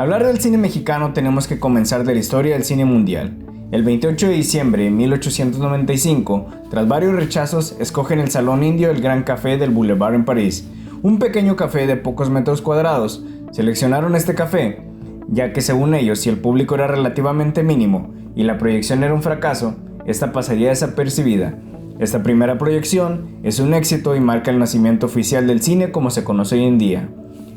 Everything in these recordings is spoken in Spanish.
Hablar del cine mexicano tenemos que comenzar de la historia del cine mundial. El 28 de diciembre de 1895, tras varios rechazos, escogen el Salón Indio del Gran Café del Boulevard en París, un pequeño café de pocos metros cuadrados. Seleccionaron este café, ya que según ellos, si el público era relativamente mínimo y la proyección era un fracaso, esta pasaría desapercibida. Esta primera proyección es un éxito y marca el nacimiento oficial del cine como se conoce hoy en día.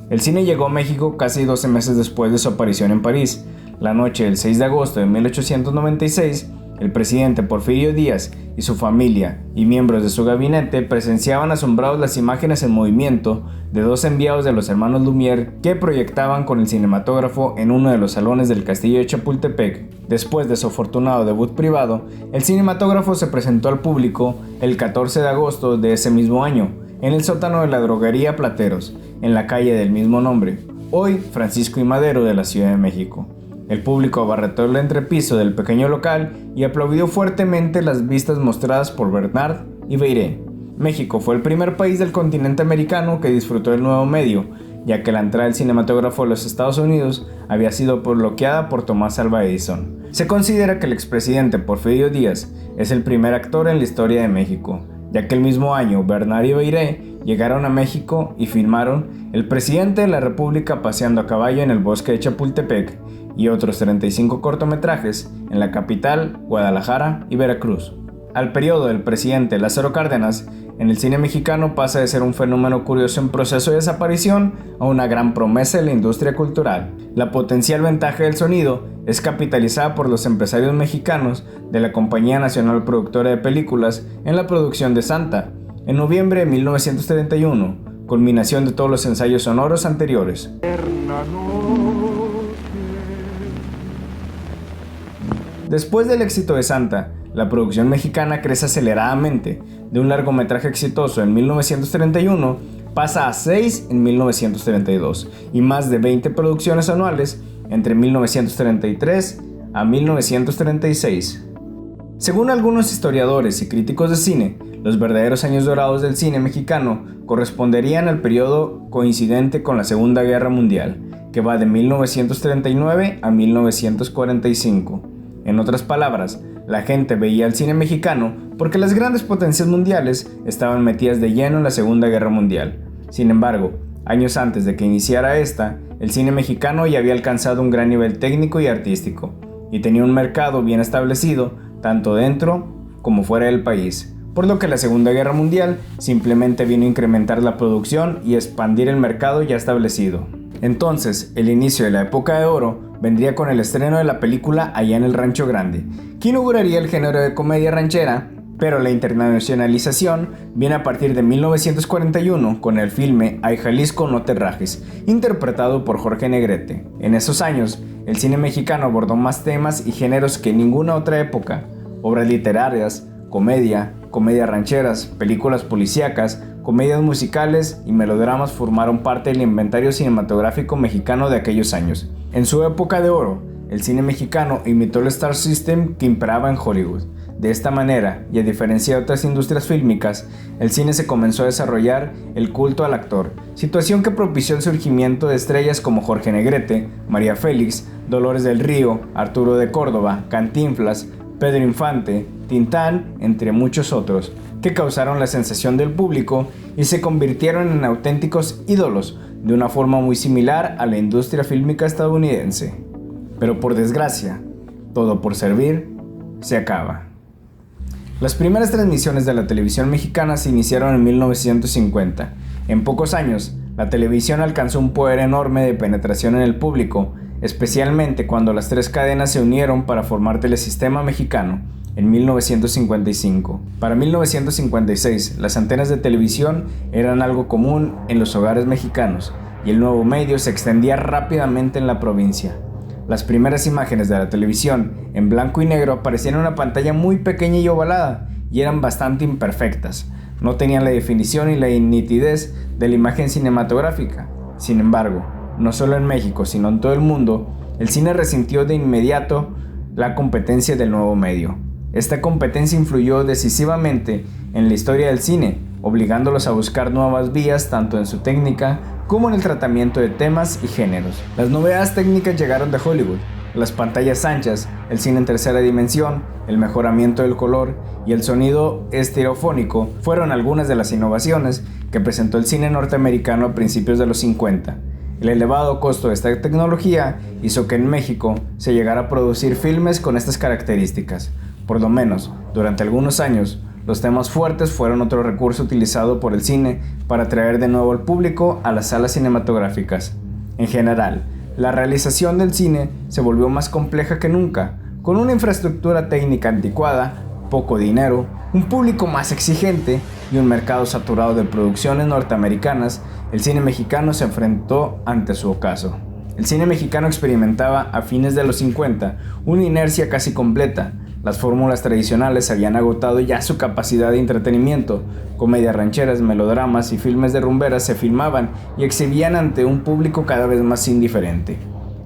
El cine llegó a México casi 12 meses después de su aparición en París. La noche del 6 de agosto de 1896, el presidente Porfirio Díaz y su familia y miembros de su gabinete presenciaban asombrados las imágenes en movimiento de dos enviados de los hermanos Lumière que proyectaban con el cinematógrafo en uno de los salones del castillo de Chapultepec. Después de su afortunado debut privado, el cinematógrafo se presentó al público el 14 de agosto de ese mismo año, en el sótano de la droguería Plateros, en la calle del mismo nombre, hoy Francisco I. Madero de la Ciudad de México. El público abarrotó el entrepiso del pequeño local y aplaudió fuertemente las vistas mostradas por Bernard y Beiré. México fue el primer país del continente americano que disfrutó del nuevo medio, ya que la entrada del cinematógrafo a los Estados Unidos había sido bloqueada por Thomas Alva Edison. Se considera que el expresidente Porfirio Díaz es el primer actor en la historia de México, ya que el mismo año Bernard y Beiré llegaron a México y filmaron El presidente de la República paseando a caballo en el bosque de Chapultepec y otros 35 cortometrajes en la capital, Guadalajara y Veracruz. Al periodo del presidente Lázaro Cárdenas, en el cine mexicano pasa de ser un fenómeno curioso en proceso de desaparición a una gran promesa de la industria cultural. La potencial ventaja del sonido es capitalizada por los empresarios mexicanos de la Compañía Nacional Productora de Películas en la producción de Santa, en noviembre de 1931, culminación de todos los ensayos sonoros anteriores. Después del éxito de Santa, la producción mexicana crece aceleradamente. De un largometraje exitoso en 1931, pasa a 6 en 1932 y más de 20 producciones anuales entre 1933 a 1936. Según algunos historiadores y críticos de cine, los verdaderos años dorados del cine mexicano corresponderían al periodo coincidente con la Segunda Guerra Mundial, que va de 1939 a 1945. En otras palabras, la gente veía el cine mexicano porque las grandes potencias mundiales estaban metidas de lleno en la Segunda Guerra Mundial. Sin embargo, años antes de que iniciara esta, el cine mexicano ya había alcanzado un gran nivel técnico y artístico, y tenía un mercado bien establecido, tanto dentro como fuera del país, por lo que la Segunda Guerra Mundial simplemente vino a incrementar la producción y expandir el mercado ya establecido. Entonces, el inicio de la época de oro vendría con el estreno de la película Allá en el Rancho Grande, que inauguraría el género de comedia ranchera, pero la internacionalización viene a partir de 1941 con el filme Ay Jalisco no te rajes, interpretado por Jorge Negrete. En esos años, el cine mexicano abordó más temas y géneros que en ninguna otra época: obras literarias, comedia rancheras, películas policíacas, comedias musicales y melodramas formaron parte del inventario cinematográfico mexicano de aquellos años. En su época de oro, el cine mexicano imitó el Star System que imperaba en Hollywood. De esta manera, y a diferencia de otras industrias fílmicas, el cine se comenzó a desarrollar el culto al actor, situación que propició el surgimiento de estrellas como Jorge Negrete, María Félix, Dolores del Río, Arturo de Córdoba, Cantinflas, Pedro Infante, Tintán, entre muchos otros, que causaron la sensación del público y se convirtieron en auténticos ídolos de una forma muy similar a la industria fílmica estadounidense. Pero por desgracia, todo por servir se acaba. Las primeras transmisiones de la televisión mexicana se iniciaron en 1950. En pocos años, la televisión alcanzó un poder enorme de penetración en el público, especialmente cuando las tres cadenas se unieron para formar Telesistema Mexicano en 1955. Para 1956, las antenas de televisión eran algo común en los hogares mexicanos y el nuevo medio se extendía rápidamente en la provincia. Las primeras imágenes de la televisión en blanco y negro aparecían en una pantalla muy pequeña y ovalada y eran bastante imperfectas. No tenían la definición y la nitidez de la imagen cinematográfica. Sin embargo, no solo en México, sino en todo el mundo, el cine resintió de inmediato la competencia del nuevo medio. Esta competencia influyó decisivamente en la historia del cine obligándolos a buscar nuevas vías tanto en su técnica como en el tratamiento de temas y géneros. Las novedades técnicas llegaron de Hollywood. Las pantallas anchas, el cine en tercera dimensión, el mejoramiento del color y el sonido estereofónico fueron algunas de las innovaciones que presentó el cine norteamericano a principios de los 50. El elevado costo de esta tecnología hizo que en México se llegara a producir filmes con estas características. Por lo menos, durante algunos años, los temas fuertes fueron otro recurso utilizado por el cine para atraer de nuevo al público a las salas cinematográficas. En general, la realización del cine se volvió más compleja que nunca, con una infraestructura técnica anticuada, poco dinero, un público más exigente y un mercado saturado de producciones norteamericanas. El cine mexicano se enfrentó ante su ocaso. El cine mexicano experimentaba a fines de los 50 una inercia casi completa. Las fórmulas tradicionales habían agotado ya su capacidad de entretenimiento. Comedias rancheras, melodramas y filmes de rumberas se filmaban y exhibían ante un público cada vez más indiferente.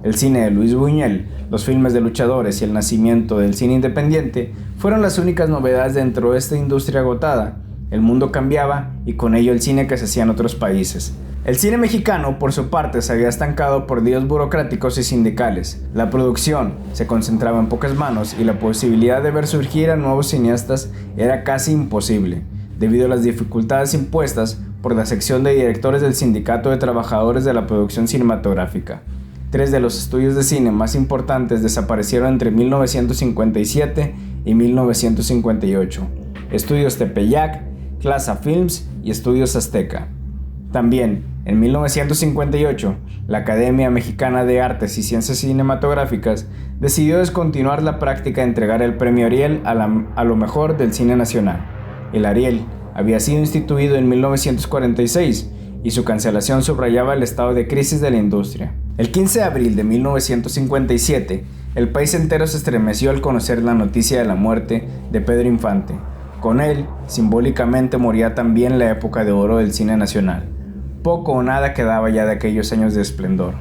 El cine de Luis Buñuel, los filmes de luchadores y el nacimiento del cine independiente fueron las únicas novedades dentro de esta industria agotada. El mundo cambiaba y con ello el cine que se hacía en otros países. El cine mexicano, por su parte, se había estancado por líos burocráticos y sindicales. La producción se concentraba en pocas manos y la posibilidad de ver surgir a nuevos cineastas era casi imposible, debido a las dificultades impuestas por la sección de directores del Sindicato de Trabajadores de la Producción Cinematográfica. 3 de los estudios de cine más importantes desaparecieron entre 1957 y 1958. Estudios Tepeyac, Plaza Films y Estudios Azteca. También, en 1958, la Academia Mexicana de Artes y Ciencias Cinematográficas decidió descontinuar la práctica de entregar el premio Ariel a lo mejor del cine nacional. El Ariel había sido instituido en 1946 y su cancelación subrayaba el estado de crisis de la industria. El 15 de abril de 1957, el país entero se estremeció al conocer la noticia de la muerte de Pedro Infante. Con él, simbólicamente moría también la época de oro del cine nacional. Poco o nada quedaba ya de aquellos años de esplendor.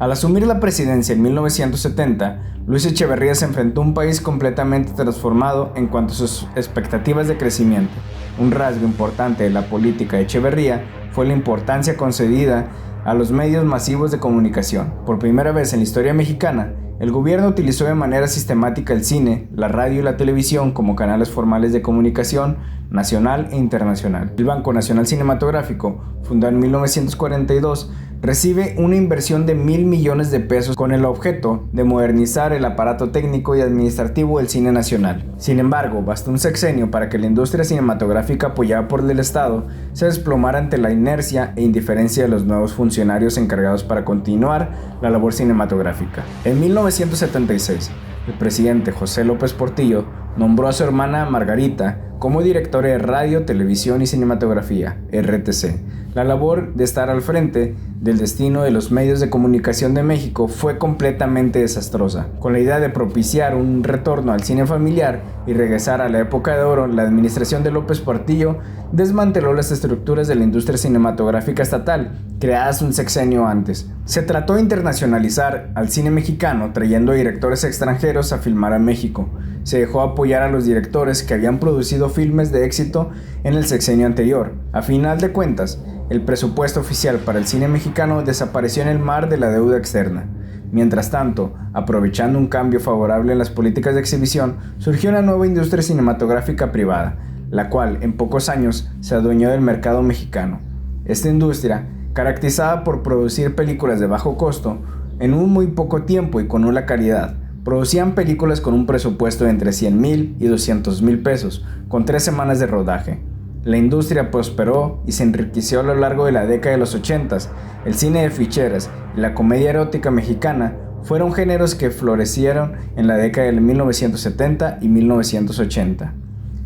Al asumir la presidencia en 1970, Luis Echeverría se enfrentó a un país completamente transformado en cuanto a sus expectativas de crecimiento. Un rasgo importante de la política de Echeverría fue la importancia concedida a los medios masivos de comunicación. Por primera vez en la historia mexicana, el gobierno utilizó de manera sistemática el cine, la radio y la televisión como canales formales de comunicación nacional e internacional. El Banco Nacional Cinematográfico, fundado en 1942, recibe una inversión de 1,000 millones de pesos con el objeto de modernizar el aparato técnico y administrativo del cine nacional. Sin embargo, bastó un sexenio para que la industria cinematográfica apoyada por el Estado se desplomara ante la inercia e indiferencia de los nuevos funcionarios encargados para continuar la labor cinematográfica. En 1976, el presidente José López Portillo nombró a su hermana Margarita como directora de Radio, Televisión y Cinematografía, RTC. La labor de estar al frente del destino de los medios de comunicación de México fue completamente desastrosa. Con la idea de propiciar un retorno al cine familiar y regresar a la época de oro, la administración de López Portillo desmanteló las estructuras de la industria cinematográfica estatal, creadas un sexenio antes. Se trató de internacionalizar al cine mexicano, trayendo directores extranjeros a filmar a México. Se dejó apoyar a los directores que habían producido filmes de éxito en el sexenio anterior. A final de cuentas, el presupuesto oficial para el cine mexicano desapareció en el mar de la deuda externa. Mientras tanto, aprovechando un cambio favorable en las políticas de exhibición, surgió una nueva industria cinematográfica privada, la cual en pocos años se adueñó del mercado mexicano. Esta industria, caracterizada por producir películas de bajo costo, en un muy poco tiempo y con nula calidad, producían películas con un presupuesto de entre 100,000 y 200,000 pesos, con 3 semanas de rodaje. La industria prosperó y se enriqueció a lo largo de la década de los 80s. El cine de ficheras y la comedia erótica mexicana fueron géneros que florecieron en la década de 1970 y 1980.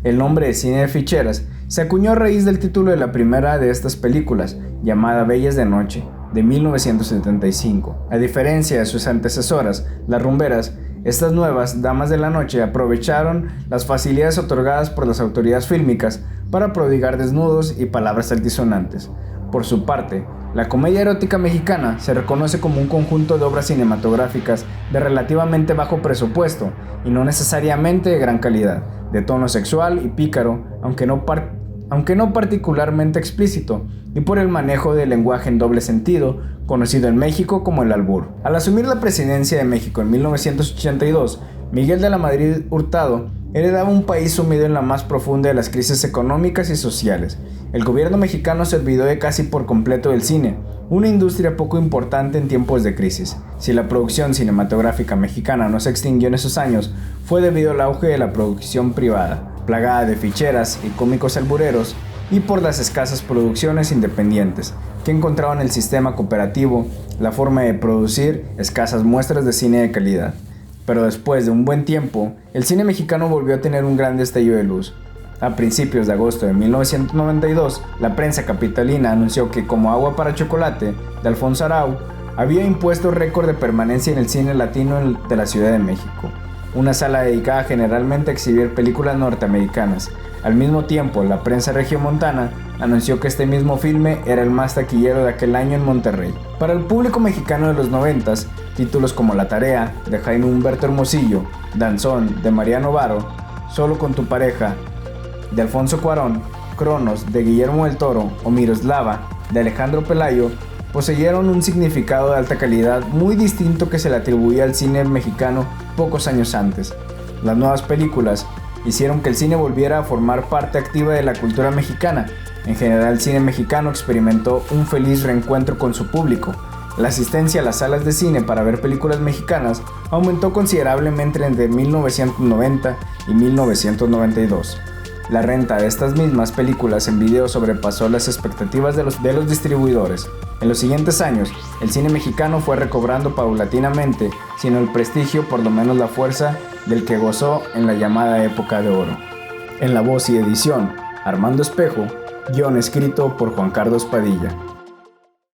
El nombre de cine de ficheras se acuñó a raíz del título de la primera de estas películas, llamada Bellas de Noche, de 1975. A diferencia de sus antecesoras, las rumberas, estas nuevas damas de la noche aprovecharon las facilidades otorgadas por las autoridades fílmicas para prodigar desnudos y palabras altisonantes. Por su parte, la comedia erótica mexicana se reconoce como un conjunto de obras cinematográficas de relativamente bajo presupuesto y no necesariamente de gran calidad, de tono sexual y pícaro, aunque no aunque no particularmente explícito, y por el manejo del lenguaje en doble sentido, conocido en México como el albur. Al asumir la presidencia de México en 1982, Miguel de la Madrid Hurtado heredaba un país sumido en la más profunda de las crisis económicas y sociales. El gobierno mexicano se olvidó de casi por completo del cine, una industria poco importante en tiempos de crisis. Si la producción cinematográfica mexicana no se extinguió en esos años, fue debido al auge de la producción privada, plagada de ficheras y cómicos albureros, y por las escasas producciones independientes, que encontraban en el sistema cooperativo la forma de producir escasas muestras de cine de calidad. Pero después de un buen tiempo, el cine mexicano volvió a tener un gran destello de luz. A principios de agosto de 1992, la prensa capitalina anunció que Como agua para chocolate, de Alfonso Arau, había impuesto récord de permanencia en el cine latino de la Ciudad de México, una sala dedicada generalmente a exhibir películas norteamericanas. Al mismo tiempo, la prensa regiomontana anunció que este mismo filme era el más taquillero de aquel año en Monterrey. Para el público mexicano de los 90s, títulos como La Tarea, de Jaime Humberto Hermosillo, Danzón, de Mariano Varo, Solo con tu pareja, de Alfonso Cuarón, Cronos, de Guillermo del Toro, o Miroslava, de Alejandro Pelayo, poseyeron un significado de alta calidad muy distinto que se le atribuía al cine mexicano pocos años antes. Las nuevas películas hicieron que el cine volviera a formar parte activa de la cultura mexicana. En general, el cine mexicano experimentó un feliz reencuentro con su público. La asistencia a las salas de cine para ver películas mexicanas aumentó considerablemente entre 1990 y 1992. La renta de estas mismas películas en video sobrepasó las expectativas de los distribuidores. En los siguientes años, el cine mexicano fue recobrando paulatinamente, sino el prestigio, por lo menos la fuerza, del que gozó en la llamada época de oro. En la voz y edición, Armando Espejo, guión escrito por Juan Carlos Padilla.